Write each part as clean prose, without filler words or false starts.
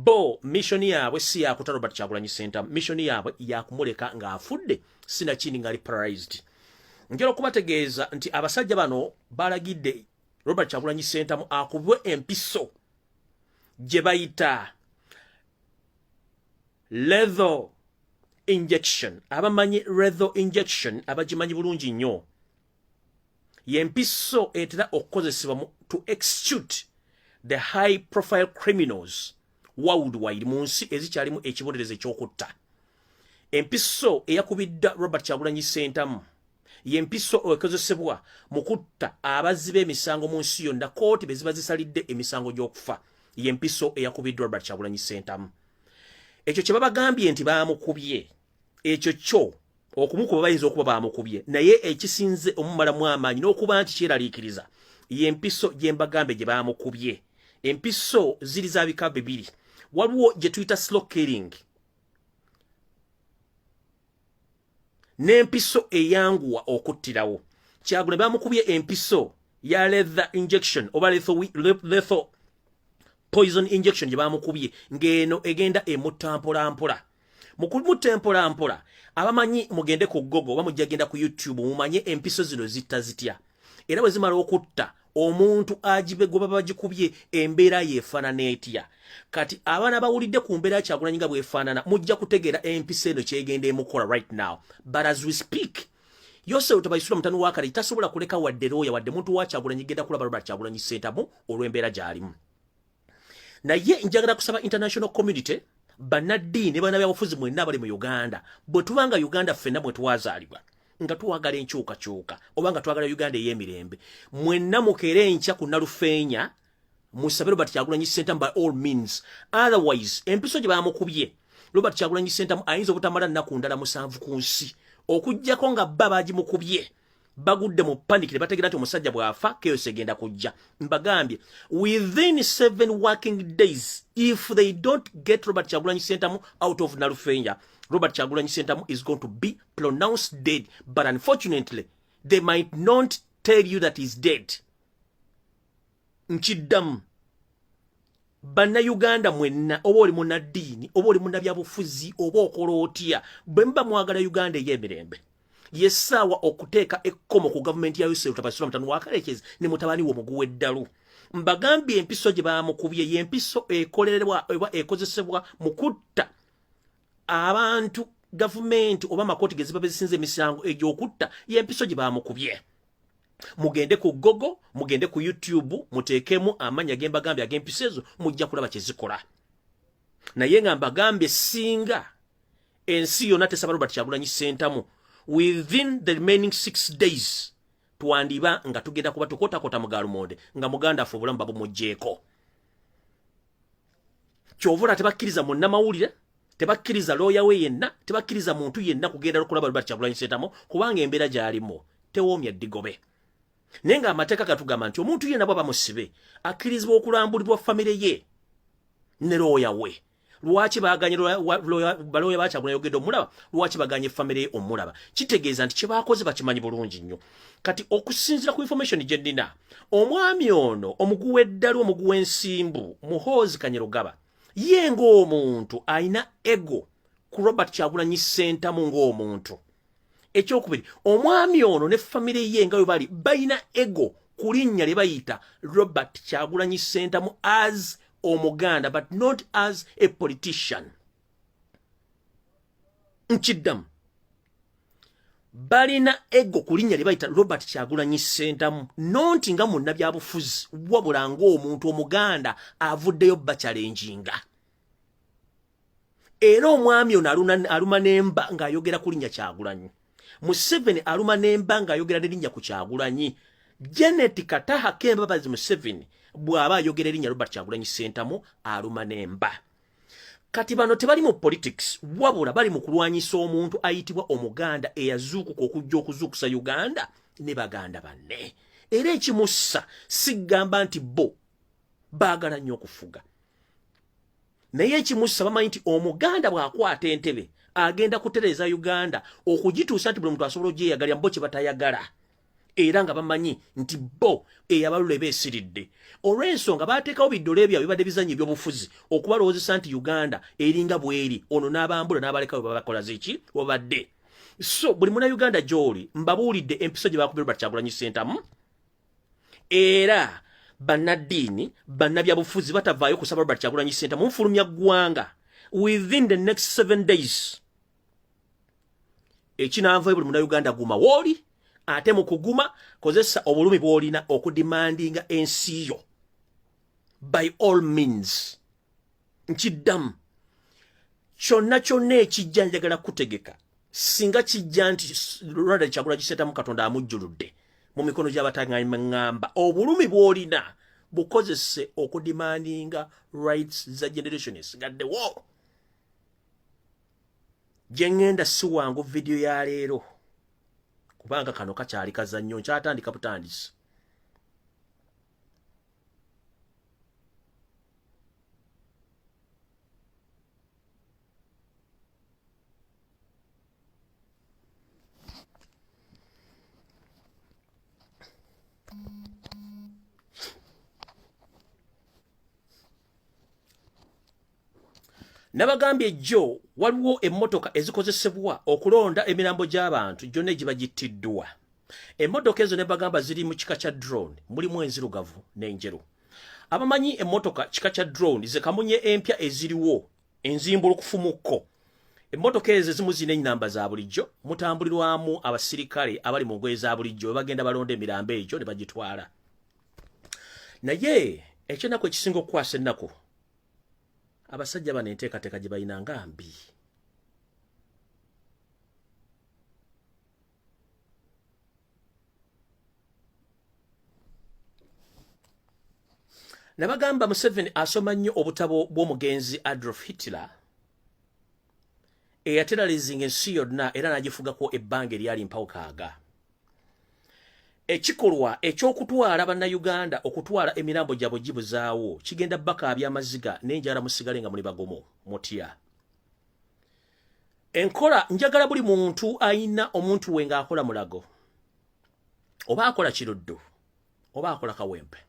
bo mission yaabwe si yakuta Robert Kyagulanyi Ssentamu, mission yaabwe yakumuleka ng'afudde sinakindi ng'ali paralyzed. Njala okubategeeza nti abasajja bano balagidde Robert Kyagulanyi Ssentamu akubwe empiso gye bayita lethal injection. Abamanyi lethal injection abagimanyi bulungi nnyo. Yempiso etera okukozesebwa to execute the high profile criminals worldwide mu nsi ezikyalimu ekibonerezo ekyokutta. Empiso eyakubidda Robert Kyagulanyi Ssentamu yempiso ekozesebwa mu kutta abazzi b'emisango mu nsi yonna, kooti be ziba zisalidde emisango gy'okufa. Yempiso eyakubiddwa Robert Kyagulanyi Ssentamu. Ekyo kye babagambye nti baamukubye, ekyo kyo okumukuba bayinza okuba baamukubye, naye ekisinze omumalamu amaanyi n'okuba nti kyeraliikiriza yempiso gye mbagambe gye baamukubye. Empiso ziri za bika bibiri. Waliwo gye tuyita slow killing n'empiso eyanguwa okuttirawo. Kyagulanyi baamukubye empiso ya lethal injection oba lethal poison injection gye baamukubye ng'eno egenda emutta mpolampola. Mu kumutta mpolampola abamanyi mugende ku Google oba mujja genda ku YouTube mumanye empiso zino zitta zitya. Era bwe zimala okutta omuntu agibe gwe baba bagikubye embeera yeefaanana etya. Kati abaana bawulidde ku mbeera Kyagulanyi nga bwefaanana mujja kutegeera empiso eno kyegenda emukola right now. But as we speak, Yose Tabaisula mutanu wakali tasobola kuleka wadde looya wadde muntu wa Kyagulanyi genda kulaba Robert Kyagulanyi Ssentamu olw'embeera gy'alimu. Naye njagala kusaba international community bannaddiini bana byabufuzi mwenna abali mu Uganda bwe tubanga Uganda ffenna bwe twazaalibwa nga tuwagala enkyukakyuka oba nga twagala Uganda ey'emirembe, mwenna mukeere enkya ku Nalufeenya musabe Robert Kyagulanyi Ssentamu by all means. Otherwise empiso gye baamukubye Robert Kyagulanyi Ssentamu ayinza obutamala nnaku ndala 7 ku nsi okuggyako nga bba baagimukubye bagudde mu panic ne bategeera nti omusajja bw'afa chaos egenda kujja. Mbagambye within 7 working days if they don't get Robert Kyagulanyi Ssentamu out of Nalufeenya, Robert Kyagulanyi Ssentamu is going to be pronounced dead, but unfortunately they might not tell you that he's dead. Nkiddamu banna Uganda mwenna oba oli munnaddiini oba oli munnabyabufuzi oba okola otya bwe muba mwagala Uganda ey'emirembe, yessaawa okuteeka ekkomo ku gavumenti ya Yose Tabaisula mutanu wakalekezi ne mutabani wo muguwa eddalu. Mbagambye empiso gye baamukubye y'empiso ekolerwa oba ekozesebwa mu kutta abantu gavumenti oba amakooti ge ziba bezisinza emisango egy'okutta, y'empiso gye baamukubye. Mugende ku Google, mugende ku YouTube, muteekemu amanya ge mbagambye ag'empiso ezo mujja kulaba kye zikola. Naye nga mbagambye singa ensi yonna tesaba Robert Kyagulanyi Ssentamu within the remaining 6 days twandiba nga tugenda kuba tukotakota mu Galumonde nga muganda afe obulamu babumugjeeko. Kyovula tebakkiriza munnamawulire, tebakkiriza looya we yenna, tebakkiriza muntu yenna kugenda okulaba Robert Kyagulanyi Ssentamu kubanga embeera gy'alimu tewoomya ddigobe. Naye nga amateeka gatugamba nti omuntu yenna bw'aba musibe akkirizibwa okulambulibwa famire ye ne looya we. Lwaki baganye balooya ba Kyagulanyi ogedde omulaba, lwaki baganye famire ye omulaba? Kitegeeza nti kye baakoze bakimanyi bulungi nnyo. Kati okusinziira ku information gye nnina, omwami ono omuguwa eddalu omuguwa ensimbu Muhoozi Kanyerugaba ye ng'omuntu ayina ego ku Robert Kyagulanyi Ssentamu ng'omuntu. Ekyokubiri, omwami ono ne famire ye nga bwe bali bayina ego ku linnya lye bayita Robert Kyagulanyi Ssentamu as Omuganda, but not as a politician. Nkiddamu balina ego ku linnya lye bayita Robert Kyagulanyi Ssentamu nonti nga munnabyabufuzi wabula ng'omuntu Omuganda avuddeyo bachallenginga. Era omwami ono aluma n'emba ng'ayogera ku linnya Kyagulanyi. Museveni aluma n'emba ng'ayogera n'erinnya ku Kyagulanyi. Janet Kataha Kembabazi Museveni bw'aba ayogera erinnya Robert Kyagulanyi Ssentamu aluma n'emba. Kati bano tebali mu politics wabula bali mu kulwanyisa omuntu ayitibwa Omuganda eyazuukuka okujja okuzuukusa Uganda ne baganda banne. Era ekimussa sigamba nti bo baagala nnyo okufuga. Naye ekimussa bamanyi nti Omuganda bw'akwata entebe agenda kutereeza Uganda okugituusa nti buli muntu asobola ogyeyagalira mbo kye batayagala. era nga bamanyi nti bo eyabalule beesiridde olw'ensonga baateekawo biddole byabwe bibadde bizannya ebyobufuzi okubalowoozesa nti Uganda eringa bweri ono n'abambula n'abalekawo babakola ziki wabadde so buli munnayuganda gy'oli mbabuulidde empiso gye baakubira Robert Kyagulanyi Ssentamu era bannaddiini bannabyabufuzi batavaayo kusaba Robert Kyagulanyi Ssentamu mufulumya ggwanga within the next 7 days ekinanvayo buli munnayuganda guma wooli ate mu kuguma kozesa obulumi bw'olina okudimandinga ensi yo by all means nkiddamu kyonna kyonna ekijja njagala kutegeka singa kijja nti Robert Kyagulanyi Ssentamu Katonda amujjuludde mu mikono gy'abatangamba obulumi bw'olina bukozese okudimandinga rights za generations gaddewo gye ŋŋenda si wangu video ya leero kubanga kano kakyali kazannyo nkyatandika butandisi nabagambye jjo waliwo emmotoka ezikozesebwa okulonda emirambo gy'abantu gyonna egiba gittiddwa emmotoka ezo ne bagamba ziri mu kika kya drone mulimu enzirugavu n'enjeru abamanyi emmotoka kika kya drone ze kamunye empya eziriwo enzimbulukufumukko emmotoka ezo ezimu zirina ennamba za bulijjo mutambulirwamu abasirikale abali mu ngoye za bulijjo bagenda balonda emirambo egyo ne bagitwala naye ekyennaku ekisinga okukwasa ennaku abasajja bano enteekateeka gye balina nga mbi nabagamba Museveni asoma nnyo obutabo bw'omugenzi Adolf Hitler eyateralizinga ensi yonna era n'agifugako ebbanga eryali mpawukaaga ekikolwa eky'okutwala bannayuganda okutwala emirambo gyabwe gibuzaawo kigenda Ekaabya Amaziga n'enjala musigale nga muli bagomo mutya enkola njagala buli muntu ayina omuntu we ng'akola mulago oba akola kiruddu oba akola kawempe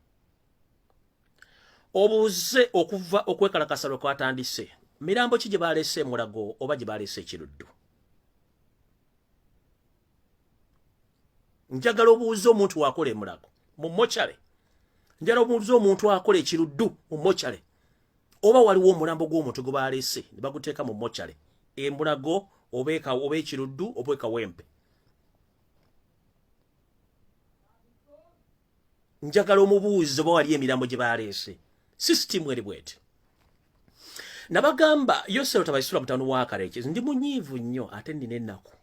obuuze okuva okwekalakasa lwe kwatandise mirambo ki gye baleese mulago oba gye baleese ekiruddu njagala obuuze omuntu wakola emulago mu mochale njagala obuuze omuntu akola ekiruddu mu mochale oba waliwo omulambo gw'omuntu gwe baleese ne baguteeka mu mochale embulago oba ekiruddu oba ekawempe njagala omubuuze oba wali emirambo gye baleese sisitimu eri bweti nabagamba Yosero tabaisula mutano wa Karekezi ndi munyiivu nnyo ate nina ennaku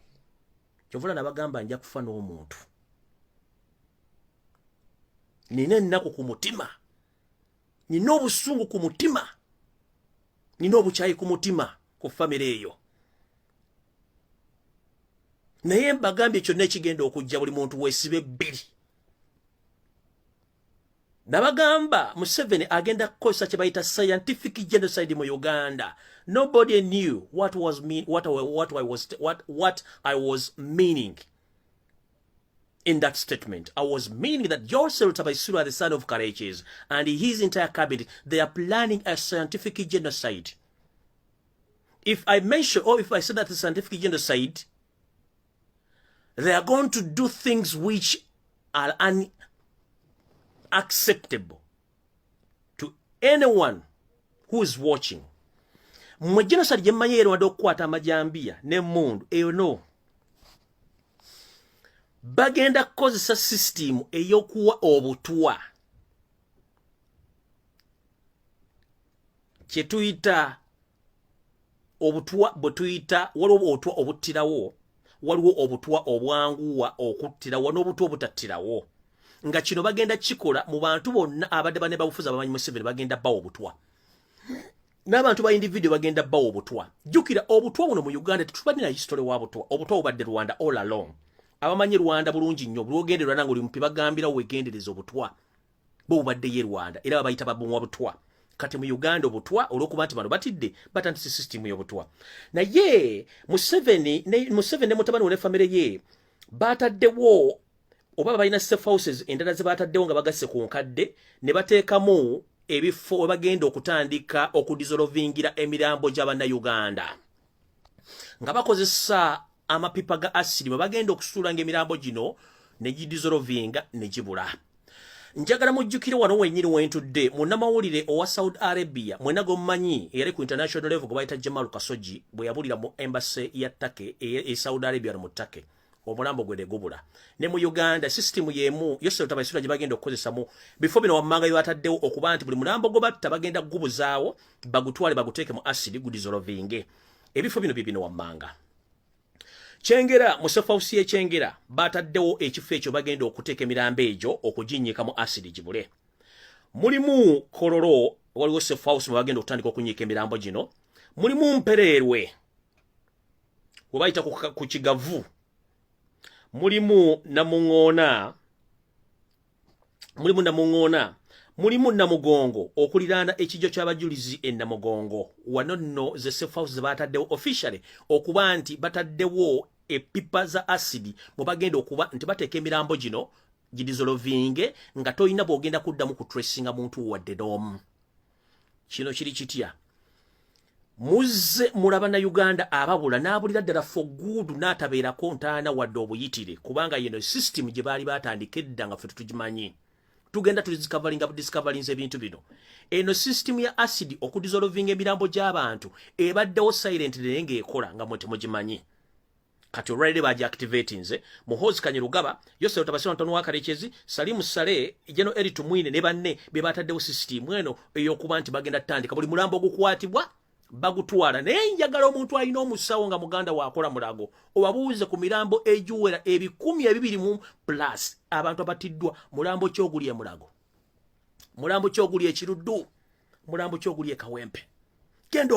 kyovula nabagamba nja kufa n'omuntu nina ennaku ku mutima nina obusungu ku mutima nina obukyayi ku mutima ku famire eyo naye mbagambye kyonna ekigenda okujja buli muntu weesibe bbiri nabagamba Museveni agenda kukozesa kye bayita scientific genocide mu Uganda. Nobody knew what I was meaning in that statement. I was meaning that Yosero Tabaisura, the son of Karekezi, and his entire cabinet, they are planning a scientific genocide. If I mention, or if I say that a scientific genocide, they are going to do things which are unacceptable to anyone who is watching. Mwe genocide jemanye yero wado kukwata amajambia ne mundu eyo no. Bagenda kukozesa system eyokuwa obutwa. Kye tuyita obutwa butuyita waliwo obutwa obuttirawo waliwo obutwa obwanguwa okuttirawo n'obutwa obutattirawo nga kino bagenda kikola mu bantu bonna abadde bane babufuza abamanyi Museveni bagenda bawo obutwa n'abantu ba individu bagenda bawo obutwa jukira obutwa buno mu Uganda tetubadde history wa obutwa obadde Rwanda all along abamanyi Rwanda bulungi nnyo bulwogenderwa nango limpi bagambira wegendereza obutwa bo bubadde ye Rwanda era babayita babumwa obutwa kati mu Uganda obutwa olwokuba nti bano batidde batandise system y'obutwa naye Museveni ne mutabani we family ye bataddewo oba balina safe houses endala ze bataddewo nga bagasse ku nkadde ne bateekamu ebifo we bagenda okutandika okudissolvingira emirambo gy'Abannayuganda nga bakozesa amapipa ga asidi bwe bagenda okusuulanga emirambo gino ne gidissolvinga ne gibula. Njagala mujjukire wano wenyini wentudde munnamawulire owa Saudi Arabia mwena gomumanyi eyali ku international level gwe bayita Jamal Khashoggi bwe yabulira mu embassy ya Turkey e Saudi Arabia mu Turkey omulambo gwe gubula ne mu Uganda system yemu yose tabayisula gye bagenda okukozesa mu before bino wammanga yataddewo okuba nti buli mulambo gwo batta bagenda gubuzaawo bagutwale baguteeke mu acid gudissolvinge ebifo bino bibino wammanga Chengera mu safe house ye Chengera bataddewo ekifo ekyo bagenda okuteeka emirambo egyo okuginnyika mu acid gibule mulimu Kololo waliwo safe house bagenda okutandika okunyiika emirambo gino mulimu Mpererwe we bayita ku Kigavu mulimu Namuŋŋoona mulimu Namugongo okuliraana ekijjo ky'abajulizi e Namugongo wano nno ze safe house bataddewo officially okuba nti bataddewo epipa za acid mu bagenda okuba nti bateeka emirambo gino gidissolvinge nga toyina bw'ogenda kuddamu ku tracinga muntu wadde n'omu. Kino kiri kitya muzze mulaba na Uganda ababula n'abulira ddala for good n'atabeerako ntaana wadde obuyitire kubanga yeno system gye baali batandika edda nga ffe tutugimanyi tugenda discoverings ebintu bino eno system ya acid okudissolvinga emirambo gy'abantu ebaddewo silent naye ng'ekola nga mwe temugimanyi kati already bagiactivating nze Muhoozi Kanyerugaba Yose Otabasira Ntono Wakarekezi Salimu Sale Jeno Eritu Mwine ne banne be bataddewo system eno ey'okuba nti bagenda tandika buli mulambo ogukwatibwa bagutwala naye njagala omuntu alina omusawo nga muganda wakola mulago obabuuze ku mirambo egiwera 120 plus abantu abatiddwa mulambo kyoguli mulago mulambo kyoguli ekiruddu mulambo kyoguli ekawempe genda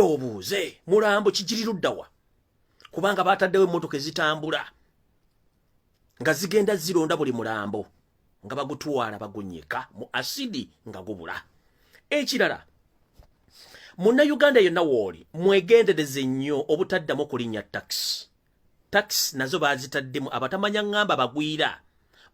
obuuze mulambo kigiriruddawa kubanga bataddewo emmotoka ezitambula nga zigenda zironda buli mulambo nga bagutwala bagunyika mu asidi nga gubula. Ekirala Munnayuganda yonna wooli mwegendereze nnyo obutaddamu kulinnya tax nazo bazitaddemu abatamanya ngamba bagwira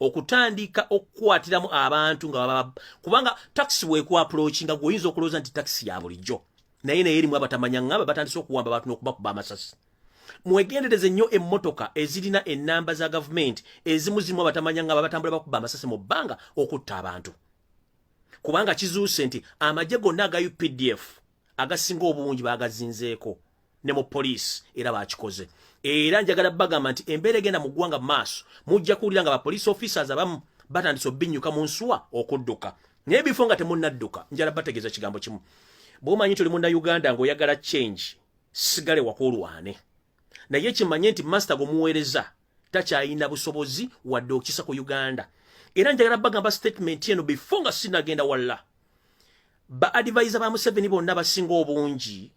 okutandika okukwatiramu abantu nga kubanga tax weeku approach nga goyinza okulooza nti tax ya bulijjo naye erimu abatamanya ngamba batandise okuwamba abantu n'okubakuba amasasi. Mwegendereze nnyo emmotoka ezirina ennamba za government ezimu zirimu abatamanya ngamba batambula bakuba amasasi mu bbanga okutta abantu kubanga kizuuse nti amagye gonna aga UPDF agasinga obungi bagazinzeeko ne mu poliisi era bakikoze era njagala bagamba nti embeera egenda mu ggwanga maaso mujja kuwulira nga police officers abamu batandise obbinyuka mu nsuwa okudduka naye bifo nga temunnadduka njala bategeeza kigambo kimu bw'omanyi tuli Munnayuganda ng'oyagala change sigale wakulwane naye kimanye nti master gomuweereza takyayina busobozi wadde okisa ku Uganda era njagala bagamba statement eno before nga sinagenda walla ba advisor ba Museveni bonna basinga obungi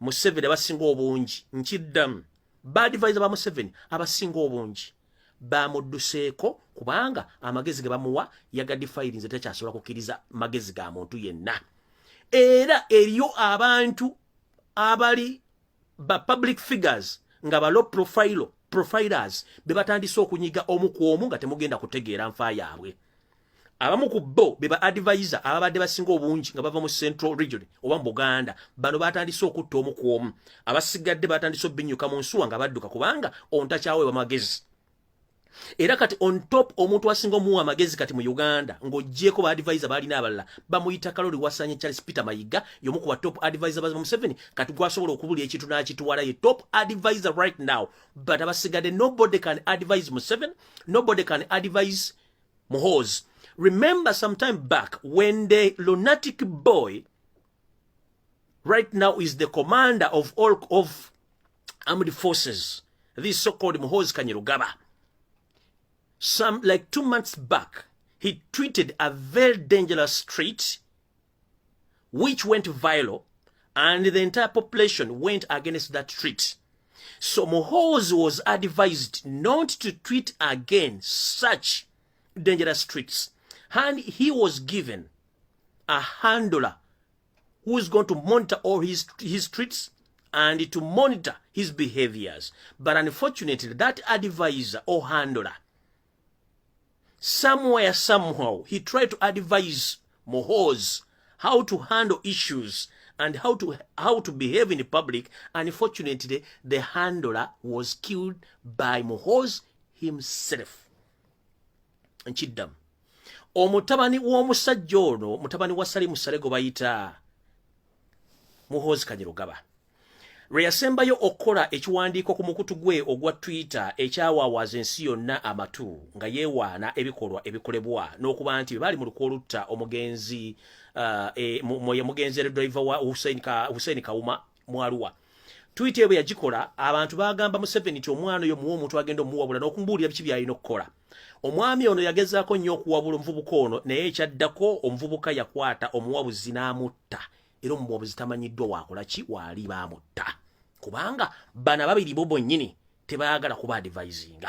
Museveni basinga obungi nkiddamu ba advisor ba Museveni abasinga obungi bamudduseeko kubanga amagezi ge bamuwa yagadde files tekyasobola kukkiriza magezi ga muntu yenna era eriyo abantu abali ba public figures nga ba low profilers be batandise okunyiga omu ku omu nga temugenda kutegeera nfa yaabwe abamu ku bo be ba advisor ababadde basinga obungi nga bava mu Central Region oba mu Buganda bano batandise okutta omu ku omu abasigadde batandise obbinyuka mu nsuwa nga badduka kubanga ontakyaweebwa magezi era kati on top omuntu asinga omuwa amagezi kati mu Uganda ng'oggyeko ba advisor balina abalala bamuyita Kaloli Wasanye Charles Peter Mayiga y'omu ku ba top advisor ba Museveni kati gwasobola okubulya ekintu n'akitwala ye top advisor right now but abasigadde nobody can advise Museveni nobody can advise Muhoozi. Remember some time back when the lunatic boy right now is the commander of all of armed forces, this so-called Muhoozi Kanyerugaba. Some like 2 months back, he tweeted a very dangerous tweet which went viral and the entire population went against that tweet. So Muhoozi was advised not to tweet again such dangerous tweets. And he was given a handler who is going to monitor all his tweets and to monitor his behaviors. But unfortunately, that advisor or handler, somewhere, somehow, he tried to advise Muhoozi how to handle issues and how to behave in the public. Unfortunately, the handler was killed by Muhoozi himself. Nchiddam. Omutabani w'omusajja ono, mutabani wa Salimu Salego bayita Muhoozi Kanyirugaba. Lwe yasembayo okukola ekiwandiiko ku mukutu gwe ogwa Twitter ekyawaawaza ensi yonna amatu nga yeewaana ebikolwa ebikolebwa n'okuba nti bali mu lukwo olutta omugenzi driver wa Hussein Kawuma Mwaluwa. Tweet ebwe yagikola abantu bagamba Museveni nti omwana oyo muwa omuntu agenda omuwabula n'okumbuulira biki by'alina okukola. Omwami ono yagezaako nnyo okuwabula omuvubuka ono naye ekyaddako omuvubuka yakwata omuwabuzi n'amutta. Era omuwabuzi tamanyiddwa waakola ki waali baamutta. Kubanga bana babiri bo bonnyini tebaagala kuba advisinga.